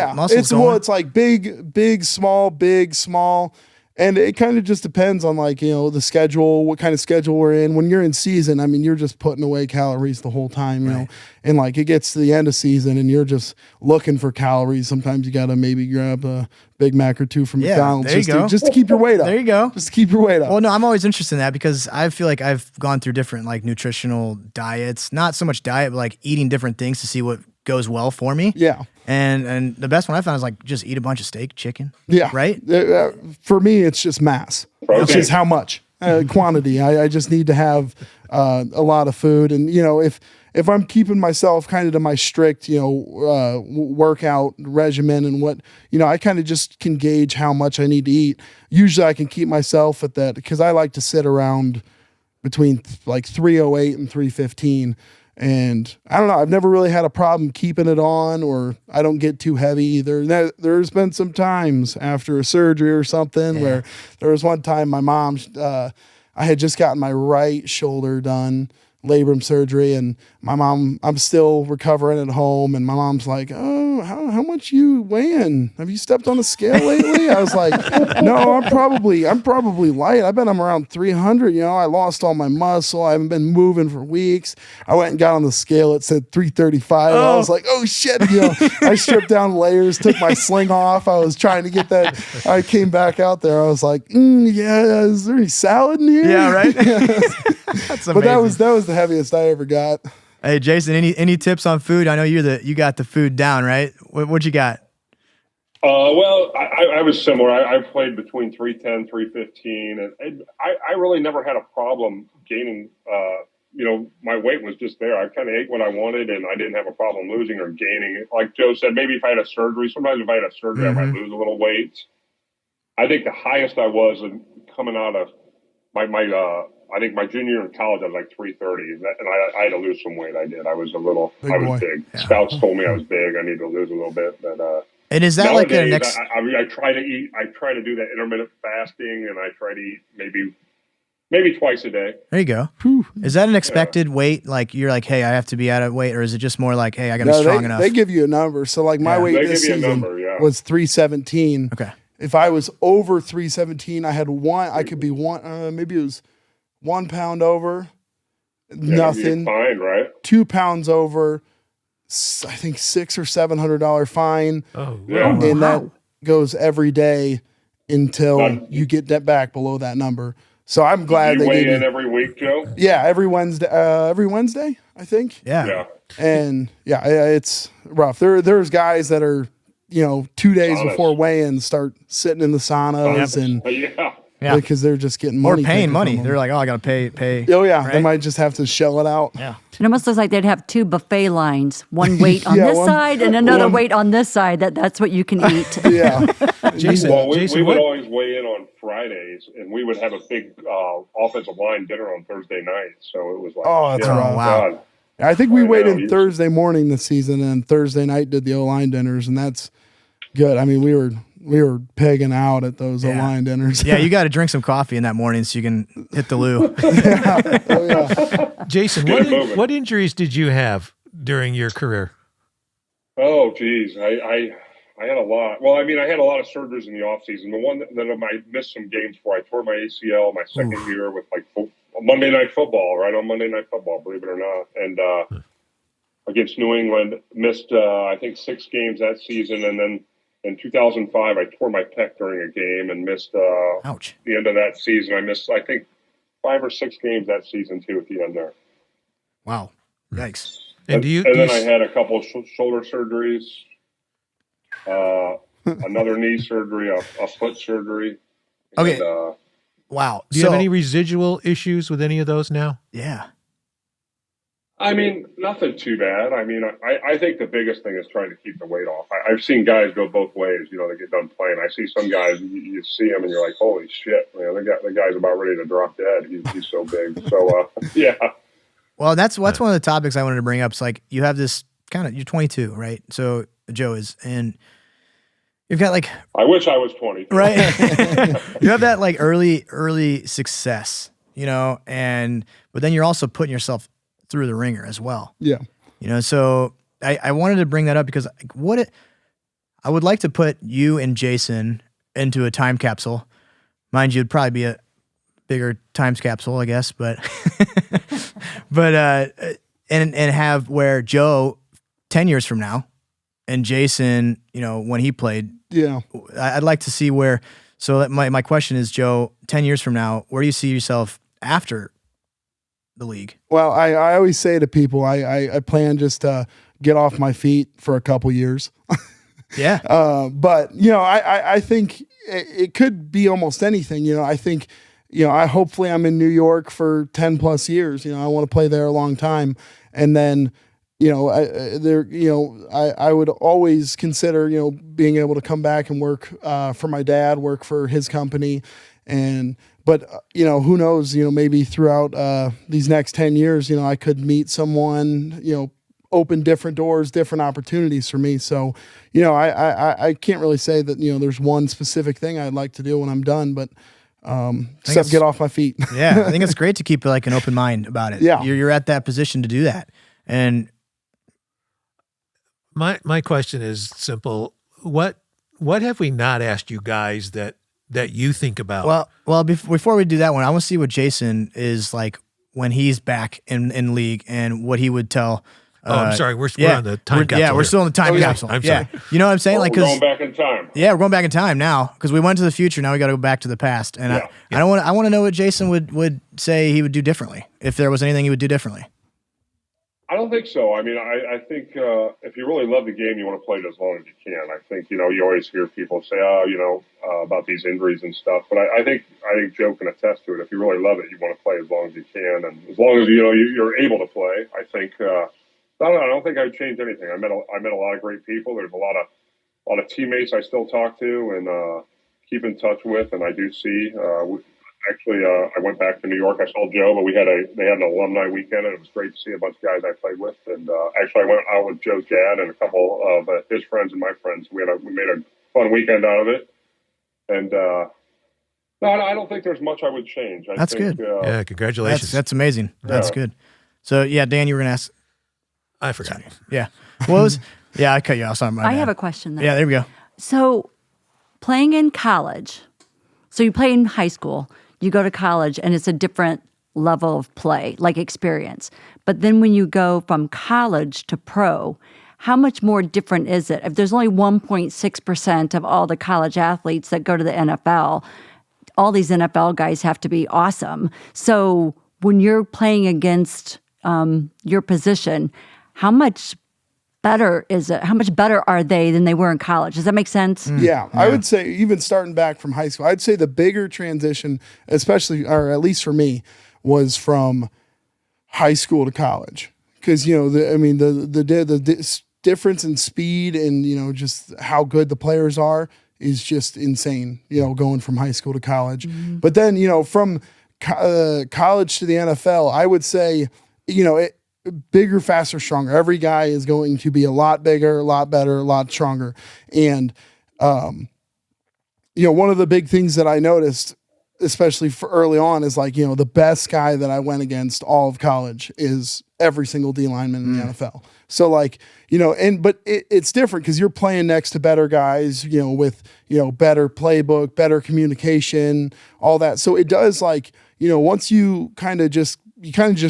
going. It's like big, small. And it kind of just depends on the schedule, what kind of schedule we're in. When you're in season, you're just putting away calories the whole time, you know. And it gets to the end of season and you're just looking for calories. Sometimes you got to maybe grab a Big Mac or 2 from McDonald's there you go. just to keep your weight up. There you go. Just to keep your weight up. Well, no, I'm always interested in that because I feel like I've gone through different nutritional diets, not so much diet, but eating different things to see what goes well for me. Yeah. And the best one I found is just eat a bunch of steak, chicken. Yeah. Right? For me, it's just mass. Protein. It's just how much quantity. I just need to have a lot of food. And, if I'm keeping myself kind of to my strict, workout regimen and what, I kind of just can gauge how much I need to eat. Usually I can keep myself at that because I like to sit around between 308 and 315. And I don't know, I've never really had a problem keeping it on, or I don't get too heavy either. There's been some times after a surgery or something where there was one time my mom, I had just gotten my right shoulder done, labrum surgery, and my mom, I'm still recovering at home, and my mom's like, "Oh, how much you weighing? Have you stepped on a scale lately?" I was like, "No, I'm probably light. I bet I'm around 300. I lost all my muscle. I haven't been moving for weeks." I went and got on the scale. It said 335. I was like, "Oh shit!" I stripped down layers, took my sling off. I was trying to get that. I came back out there. I was like, "Yeah, is there any salad in here?" Yeah, right. That's amazing. But that was the heaviest I ever got. Hey, Jason, any tips on food? I know you got the food down, right? What you got? Well, I was similar. I played between 310, 315, and I really never had a problem gaining. My weight was just there. I kind of ate what I wanted, and I didn't have a problem losing or gaining. Like Joe said, maybe if I had a surgery, sometimes if I had a surgery, I might lose a little weight. I think the highest I was coming out of I think my junior year in college, I was like 330, and I had to lose some weight. I did. I was big. Yeah. Scouts told me I was big. I needed to lose a little bit, but. And is that nowadays, like a next? I try to eat. I try to do that intermittent fasting, and I try to eat maybe twice a day. There you go. Whew. Is that an expected weight? Like you're like, hey, I have to be out of weight, or is it just more like, hey, I got to be strong enough? They give you a number. So like my weight this season was 317. Okay. If I was over 317, I had one. I could be one. Maybe it was 1 pound over. Nothing. Fine, right? 2 pounds over. I think $600 or $700 fine. Oh, yeah. And that goes every day until you get that back below that number. So I'm glad they weigh in every week, Joe. Yeah, every Wednesday. I think. Yeah. And it's rough. There's guys that are 2 days before weigh-in start sitting in the saunas and because they're just getting money. Or paying money. They're like, oh, I got to pay. Oh, yeah. Right? They might just have to shell it out. Yeah. It almost looks like they'd have two buffet lines, one weight on this side and another weight on this side. That's what you can eat. Yeah. Jason, we would always weigh in on Fridays, and we would have a big offensive line dinner on Thursday night. So it was like, that's rough. Wow. God. I think we weighed in Thursday morning this season, and Thursday night did the O-line dinners, and that's good. I mean, we were pegging out at those O-line dinners. Yeah, you got to drink some coffee in that morning so you can hit the loo. Jason, what injuries did you have during your career? Oh, geez. I had a lot. Well, I mean, I had a lot of surgeries in the offseason. The one that I missed some games for, I tore my ACL my second year with Monday Night Football, right on Monday Night Football, believe it or not. And against New England, missed, I think, 6 games that season. And then in 2005, I tore my pec during a game and missed the end of that season. I missed, I think, 5 or 6 games that season, too, at the end there. Wow. Yikes. And then I had a couple of shoulder surgeries, another knee surgery, a foot surgery. Okay. And, wow. Do you have any residual issues with any of those now? Yeah. I mean, nothing too bad. I mean, I think the biggest thing is trying to keep the weight off. I've seen guys go both ways. They get done playing. I see some guys, you see them and you're like, holy shit, man, the guy's about ready to drop dead. He's so big. So, yeah. Well, that's one of the topics I wanted to bring up. It's like you have this you're 22, right? So Joe is, and you've got I wish I was 20. Right. You have that early success, but then you're also putting yourself through the ringer as well. Yeah. So I wanted to bring that up because I would like to put you and Jason into a time capsule. Mind you, it'd probably be a bigger time capsule, I guess, but and have where Joe 10 years from now and Jason, when he played, I'd like to see where. So my question is, Joe, 10 years from now, where do you see yourself after the league? Well, I always say to people, I plan just to get off my feet for a couple years. Yeah. But I think it could be almost anything. I think, hopefully I'm in New York for 10 plus years. I want to play there a long time. And then, I would always consider, being able to come back and work for my dad, work for his company. But who knows, maybe throughout these next 10 years, I could meet someone, open different doors, different opportunities for me. So, I can't really say that, there's one specific thing I'd like to do when I'm done, but except get off my feet. Yeah. I think it's great to keep an open mind about it. Yeah. You're at that position to do that. And my question is simple. What have we not asked you guys that you think about? Well, before we do that one, I want to see what Jason is like when he's back in league and what he would tell. I'm sorry. We're on the time capsule. Yeah, we're still in the time capsule. I'm sorry. You know what I'm saying? We're going back in time. Yeah, we're going back in time now because we went to the future. Now we got to go back to the past. And I want to know what Jason would say he would do differently if there was anything he would do differently. I don't think so. I mean, I think if you really love the game, you want to play it as long as you can. I think, you always hear people say, about these injuries and stuff. But I think Joe can attest to it. If you really love it, you want to play as long as you can. And as long as, you're able to play, I think, I don't think I would change anything. I met a lot of great people. There's a lot of teammates I still talk to and keep in touch with. And I do see, actually, I went back to New York. I saw Joe, but they had an alumni weekend, and it was great to see a bunch of guys I played with. And actually, I went out with Joe's dad and a couple of his friends and my friends. We made a fun weekend out of it. And no, I don't think there's much I would change. That's good. Yeah, congratulations. That's amazing. That's good. So yeah, Dan, you were gonna ask. I forgot. Yeah. What was? Yeah, I cut you off. Sorry, my I bad. have a question though. Yeah, there we go. So playing in college, so you play in high school, you go to college, and it's a different level of play, like experience. But then when you go from college to pro, how much more different is it? If there's only 1.6% of all the college athletes that go to the NFL, all these NFL guys have to be awesome. So when you're playing against your position, how much better is it? How much better are they than they were in college? Does that make sense? Yeah, I would say even starting back from high school, I'd say the bigger transition, especially, or at least for me, was from high school to college. Because, the difference in speed and, just how good the players are is just insane, going from high school to college. Mm-hmm. But then, from college to the NFL, I would say, bigger, faster, stronger. Every guy is going to be a lot bigger, a lot better, a lot stronger. And, one of the big things that I noticed, especially for early on, is like, the best guy that I went against all of college is every single D lineman in the NFL. So like, but it's different because you're playing next to better guys, with, better playbook, better communication, all that. So it does like, once you kind of just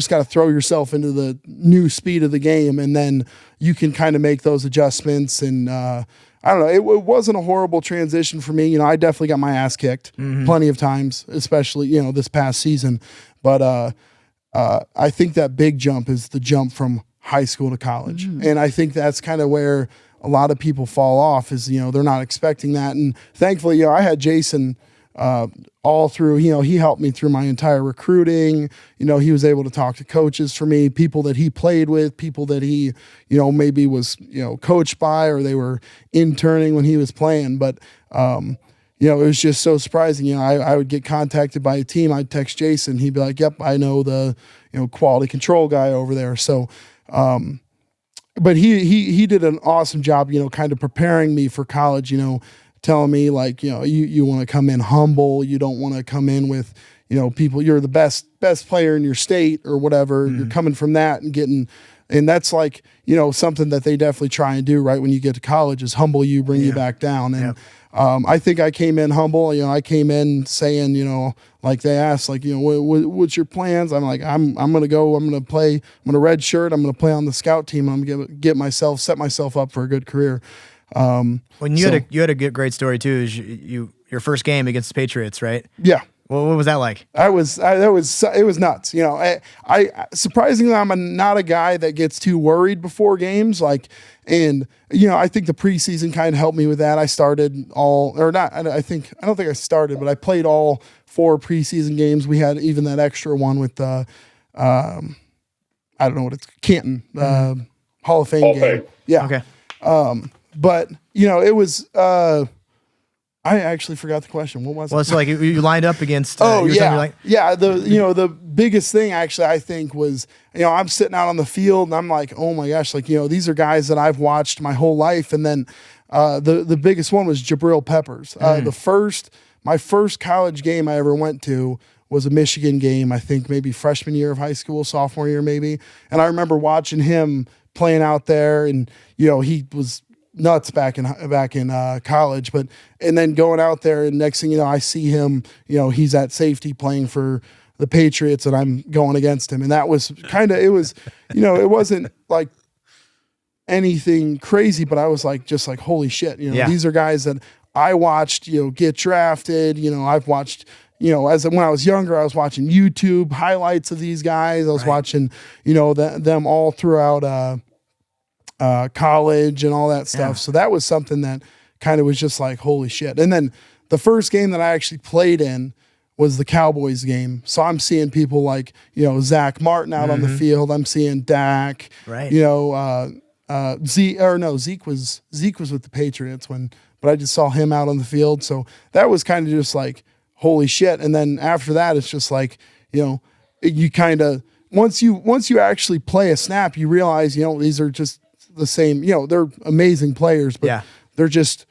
got to throw yourself into the new speed of the game, and then you can kind of make those adjustments. And I don't know, it wasn't a horrible transition for me. I definitely got my ass kicked plenty of times, especially, this past season. But I think that big jump is the jump from high school to college. And I think that's kind of where a lot of people fall off is, they're not expecting that. And thankfully, I had Jason all through, he helped me through my entire recruiting. He was able to talk to coaches for me, people that he played with, people that he, maybe was, coached by, or they were interning when he was playing. But, it was just so surprising. I would get contacted by a team. I'd text Jason. He'd be like, yep, I know the, quality control guy over there. So, but he did an awesome job, kind of preparing me for college, telling me like, you want to come in humble. You don't want to come in with, people, you're the best player in your state or whatever. You're coming from that and that's like, something that they definitely try and do right when you get to college is humble you, bring you back down. And I think I came in humble. I came in saying, like they asked, like, what's your plans? I'm like, I'm going to go, I'm going to play, I'm going to red shirt. I'm going to play on the scout team. I'm going to set myself up for a good career. When you had a great story too, is your first game against the Patriots, right? Yeah. Well, what was that like? It was nuts. I surprisingly, I'm not a guy that gets too worried before games. Like, and I think the preseason kind of helped me with that. I started I don't think I started, but I played all 4 preseason games. We had even that extra one with I don't know what it's Canton, Hall of Fame game. Yeah. Okay. But it was. I actually forgot the question. What was it? Well, it's like you lined up against. Yeah. The biggest thing actually I think was I'm sitting out on the field and I'm like, oh my gosh, like these are guys that I've watched my whole life, and then the biggest one was Jabril Peppers. My first college game I ever went to was a Michigan game. I think maybe freshman year of high school, sophomore year maybe, and I remember watching him playing out there, and he was nuts back in college, and then going out there, and next thing you know, I see him, he's at safety playing for the Patriots, and I'm going against him, and that was it wasn't like anything crazy, but I was like, just like, holy shit, these are guys that I watched, get drafted, I've watched, when I was younger, I was watching YouTube highlights of these guys. I was watching, them all throughout college and all that stuff. Yeah. So that was something that kind of was just like, holy shit. And then the first game that I actually played in was the Cowboys game. So I'm seeing people like, Zach Martin out on the field. I'm seeing Dak, Right. Zeke was with the Patriots but I just saw him out on the field. So that was kind of just like, holy shit. And then after that, it's just like, you kind of, once you actually play a snap, you realize, these are just the same, they're amazing players, but they're just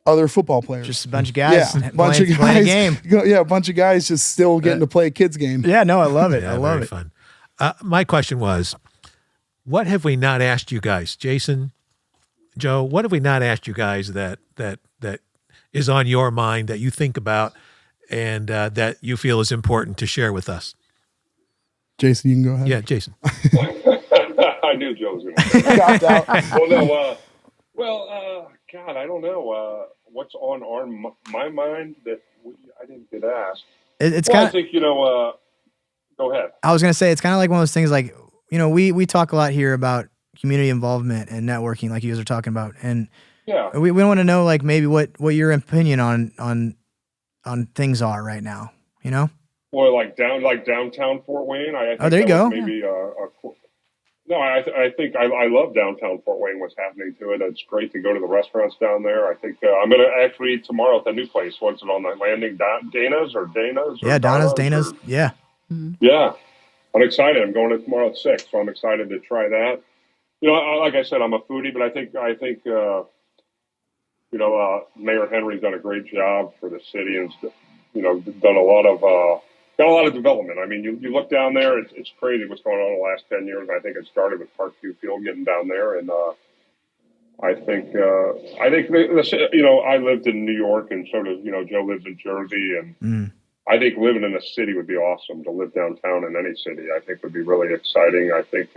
other football players. Just a bunch of guys. Yeah, bunch of guys. Playing a game. Yeah, a bunch of guys just still getting to play a kid's game. Yeah, no, I love it. Yeah, I love very it. fun. My question was, what have we not asked you guys, Jason, Joe? What have we not asked you guys that is on your mind that you think about and that you feel is important to share with us? Jason, you can go ahead. Yeah, Jason. I knew Joe was going to Got out. God, I don't know what's on my mind that I didn't get asked. It's I kind of. think go ahead. I was gonna say it's kind of like one of those things. Like we talk a lot here about community involvement and networking, like you guys are talking about, and we want to know like maybe what your opinion on things are right now. Or like downtown Fort Wayne. I think there you go. Maybe no, I think I love downtown Fort Wayne. What's happening to it? It's great to go to the restaurants down there. I think I'm going to actually eat tomorrow at the new place. What's it on the landing? Dana's. Yeah, Dana's. Yeah. Yeah, I'm excited. I'm going to tomorrow at 6, so I'm excited to try that. Like I said, I'm a foodie, but I think Mayor Henry's done a great job for the city and done a lot of. Got a lot of development. I mean, you look down there, it's crazy what's going on in the last 10 years. I think it started with Parkview Field getting down there. And I think I lived in New York and sort of, Joe lives in Jersey. And I think living in a city would be awesome to live downtown in any city. I think would be really exciting. I think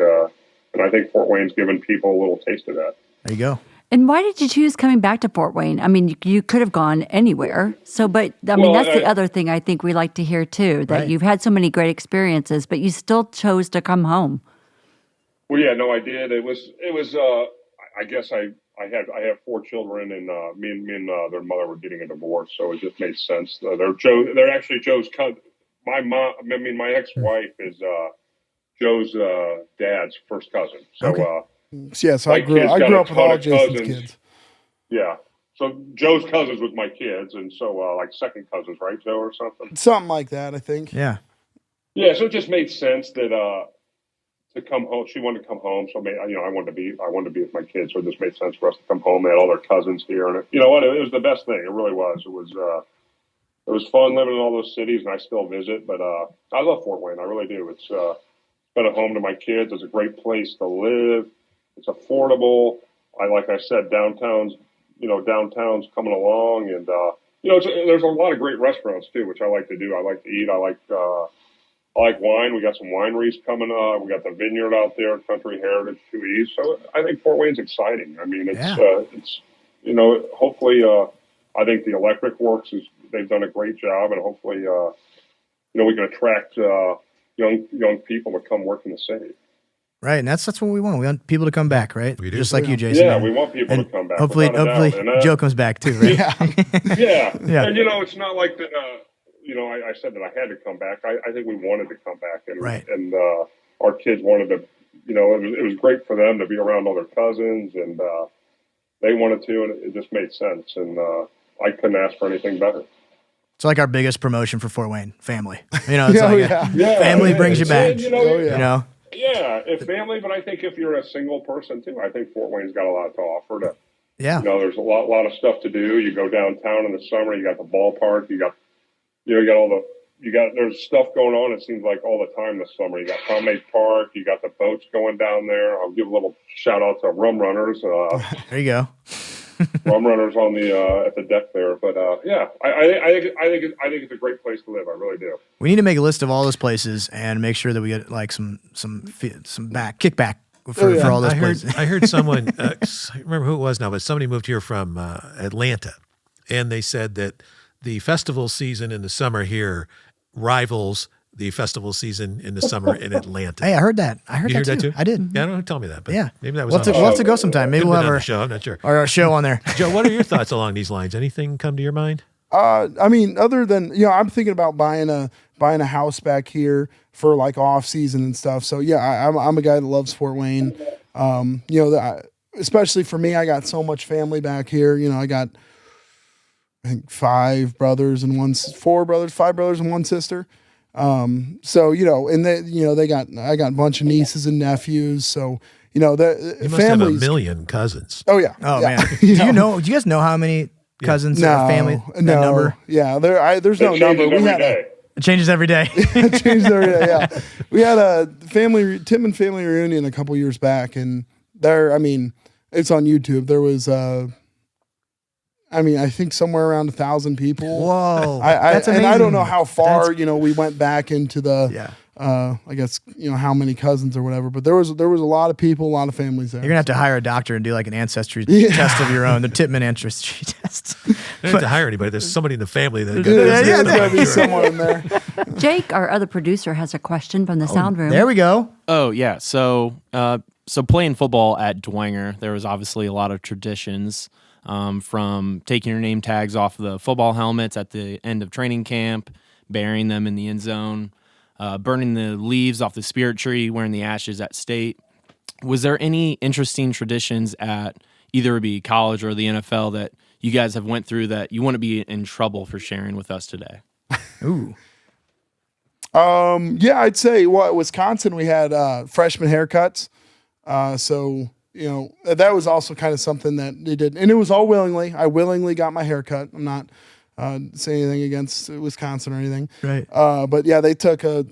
Fort Wayne's given people a little taste of that. There you go. And why did you choose coming back to Fort Wayne? I mean, you could have gone anywhere. So, but that's the other thing I think we like to hear too, that you've had so many great experiences, but you still chose to come home. Well, yeah, no, I did. It was, I guess I have 4 children and me and their mother were getting a divorce. So it just made sense. They're actually Joe's cousin. My ex-wife is Joe's dad's first cousin. So, okay. So I grew up with all Jason's kids. Yeah. So Joe's cousins with my kids, and so like second cousins, right, Joe, or something? Something like that, I think. Yeah. Yeah. So it just made sense that to come home. She wanted to come home, so I wanted to be with my kids. So it just made sense for us to come home. They had all their cousins here, and it was the best thing. It really was. It was fun living in all those cities, and I still visit. But I love Fort Wayne. I really do. It's been a home to my kids. It's a great place to live. It's affordable. Like I said, downtown's coming along, and there's a lot of great restaurants too, which I like to do. I like to eat. I like wine. We got some wineries coming up. We got the vineyard out there, Country Heritage 2 East. So I think Fort Wayne's exciting. I mean, it's hopefully I think the electric works they've done a great job, and hopefully we can attract young people to come work in the city. Right, and that's what we want. We want people to come back, right? We do. Just like you, Jason. Yeah, we want people to come back. Hopefully Joe comes back too, right? Yeah. Yeah. And it's not like that. I said that I had to come back. I think we wanted to come back, and right. And our kids wanted to. It was great for them to be around all their cousins, and they wanted to, and it just made sense. And I couldn't ask for anything better. It's like our biggest promotion for Fort Wayne, family. Family brings you back. Yeah, if family, but I think if you're a single person too, I think Fort Wayne's got a lot to offer. There's a lot of stuff to do. You go downtown in the summer, you got the ballpark, there's stuff going on. It seems like all the time this summer. You got Promenade Park, you got the boats going down there. I'll give a little shout out to Rum Runners. There you go. Rum Runners on the at the deck there, but I think it's a great place to live. I really do. We need to make a list of all those places and make sure that we get like some kickback for all those places. I heard someone. I remember who it was now, but somebody moved here from Atlanta, and they said that the festival season in the summer here rivals the festival season in the summer in Atlanta. Hey, I heard that. I heard You that heard that too. too? I did. Yeah, I don't know who told me that, but Yeah. maybe that was We'll on have the to, we'll show. have to go sometime. Maybe Could've we'll been have on our, the show. I'm not sure. our show on there. Joe, what are your thoughts along these lines? Anything come to your mind? I mean, other than I'm thinking about buying a house back here for like off season and stuff. So yeah, I'm a guy that loves Fort Wayne. Especially for me, I got so much family back here. I got I think 5 brothers and 5 brothers and 1 sister. So and I got a bunch of nieces and nephews. So the You must families. have a million cousins. Oh yeah. Oh yeah. man. Do you guys know how many cousins or family? That number? Yeah, there's no It number. changes We every had day. It changes every day. it changed every day. Yeah, we had a Tippmann family reunion a couple years back, and it's on YouTube. There was I think somewhere around 1,000 people. Whoa. That's amazing. And I don't know how far That's- we went back into the I guess how many cousins or whatever, but there was a lot of people, a lot of families there. You're gonna have to hire a doctor and do like an ancestry test of your own, the Tippmann ancestry test. You don't have to hire anybody. There's somebody in the family that There's got to be someone in there. Jake, our other producer, has a question from the sound room. There we go. Oh yeah, so playing football at Dwenger, there was obviously a lot of traditions, from taking your name tags off the football helmets at the end of training camp, burying them in the end zone, burning the leaves off the spirit tree, wearing the ashes at state. Was there any interesting traditions at either it be college or the NFL that you guys have went through that you wouldn't be in trouble for sharing with us today? Ooh. Yeah, I'd say Wisconsin, we had freshman haircuts. So that was also kind of something that they did, and it was all willingly. I willingly got my haircut. I'm not saying anything against Wisconsin or anything. Right. But yeah, they took a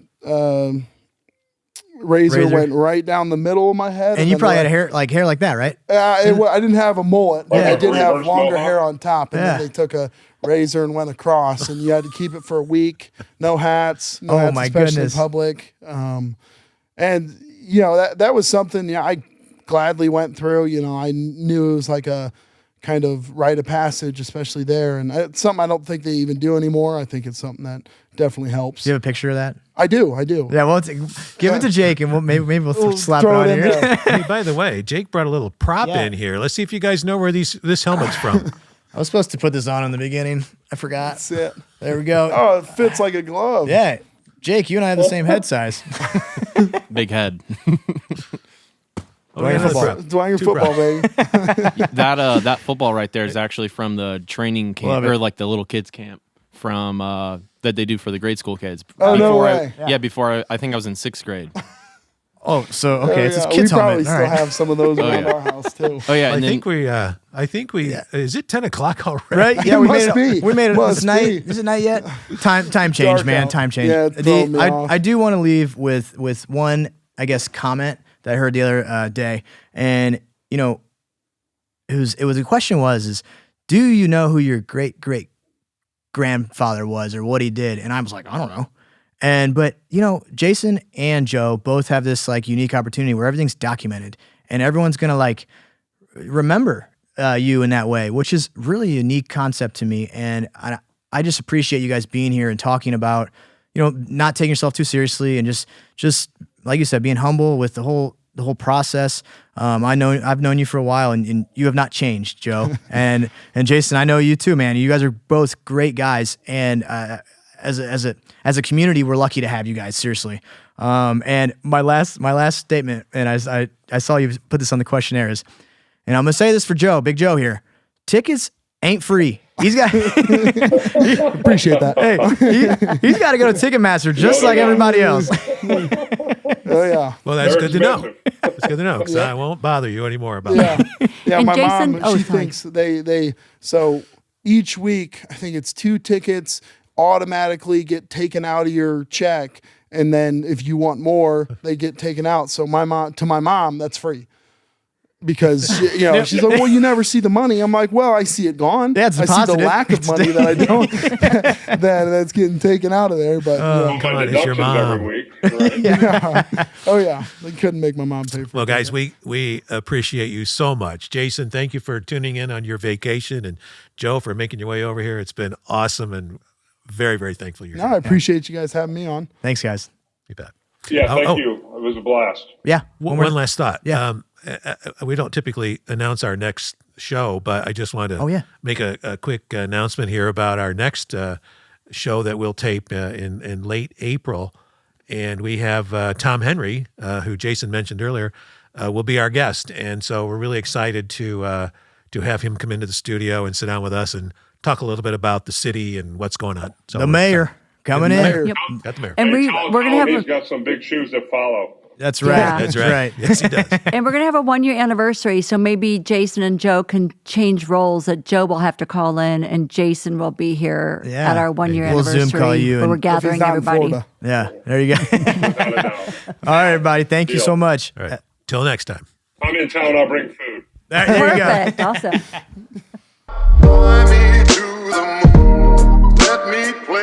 razor, went right down the middle of my head. And you then probably had hair like that, right? I didn't have a mullet, but Yeah. I did have Reverse longer mohawk. hair on top, and Yeah. then they took a razor and went across, and you had to keep it for a week. No hats, Oh, hats, my especially goodness. in public. And that was something I gladly went through. I knew it was like a kind of rite of passage, especially there, and it's something I don't think they even do anymore. I think it's something that definitely helps. Do you have a picture of that? I do. Yeah, well, give it to Jake, and maybe we'll slap it throw on it in here. there. Hey, by the way, Jake brought a little prop Yeah. in here. Let's see if you guys know where this helmet's from. I was supposed to put this on in the beginning. I forgot. That's it. There we go. Oh, it fits like a glove. Yeah, Jake, you and I have the same head size. Big head. Dwenger another football. prop. Dwenger Two football, props. baby. That football right there is actually from the training camp, Love it. or like the little kids camp from that they do for the grade school kids. Oh, no Before way. before I think I was in 6th grade. Oh, so okay, it's Yeah, his kid's we probably helmet. still All right. have some of those around yeah. our house too. Oh yeah, I and then, think we. Is it 10 o'clock already? Right? Yeah, It we must made it. be. We made it. Must Is it night? be. Is it night yet? Time change, Dark man. out. Time change. Yeah, it's throwing me off. I do want to leave with one, I guess, comment that I heard the other day, and the question was, do you know who your great grandfather was or what he did? And I was like, I don't know. But Jason and Joe both have this like unique opportunity where everything's documented and everyone's gonna like remember you in that way, which is really a unique concept to me. And I just appreciate you guys being here and talking about, not taking yourself too seriously and just like you said, being humble with the whole process. I've known you for a while and you have not changed, Joe. and Jason, I know you too, man. You guys are both great guys. And as a community, we're lucky to have you guys, seriously. And my last statement, and I saw you put this on the questionnaire is, and I'm gonna say this for Joe, Big Joe here, tickets ain't free. He's got Appreciate that. Hey, he's got to go to Ticketmaster just like everybody else. Oh yeah. Well, that's They're good to know. expensive. That's good to know. So I won't bother you anymore about Yeah. that. Yeah, And my Jason- mom, oh, she sorry. thinks they so each week, I think it's 2 tickets automatically get taken out of your check, and then if you want more, they get taken out. So my mom, that's free. because she's like, well, you never see the money. I'm like, well, I see it gone. Yeah, it's I see positive. the lack of money that I don't that's getting taken out of there. But Come on, it's your Deductions every mom. week. Right? oh yeah, they couldn't make my mom pay for Well, it. guys, we appreciate you so much. Jason, thank you for tuning in on your vacation, and Joe for making your way over here. It's been awesome, and very, very thankful you're No, I here. appreciate you guys having me on. Thanks, guys. You bet. Yeah, thank Oh. you. It was a blast. Yeah. One last thought. Yeah. We don't typically announce our next show, but I just wanted to make a quick announcement here about our next show that we'll tape in late April. And we have Tom Henry, who Jason mentioned earlier, will be our guest. And so we're really excited to have him come into the studio and sit down with us and talk a little bit about the city and what's going on. So The mayor coming in. Mayor. Yep. Got the mayor. And Hey, we're going to have he's a, got some big shoes to follow. That's right. Yeah. That's right. Yes, he does. and we're going to have a 1-year anniversary. So maybe Jason and Joe can change roles. That Joe will have to call in, and Jason will be here Yeah. at our 1-year We'll anniversary. Zoom call you where and- we're If If he's gathering not in everybody. Florida. Yeah. There you go. Without a doubt. All right, everybody. Thank you Deal. so much. All right. Till next time. I'm in town. I'll bring food. There you go. Perfect. Awesome. Fly me to the moon. Let me play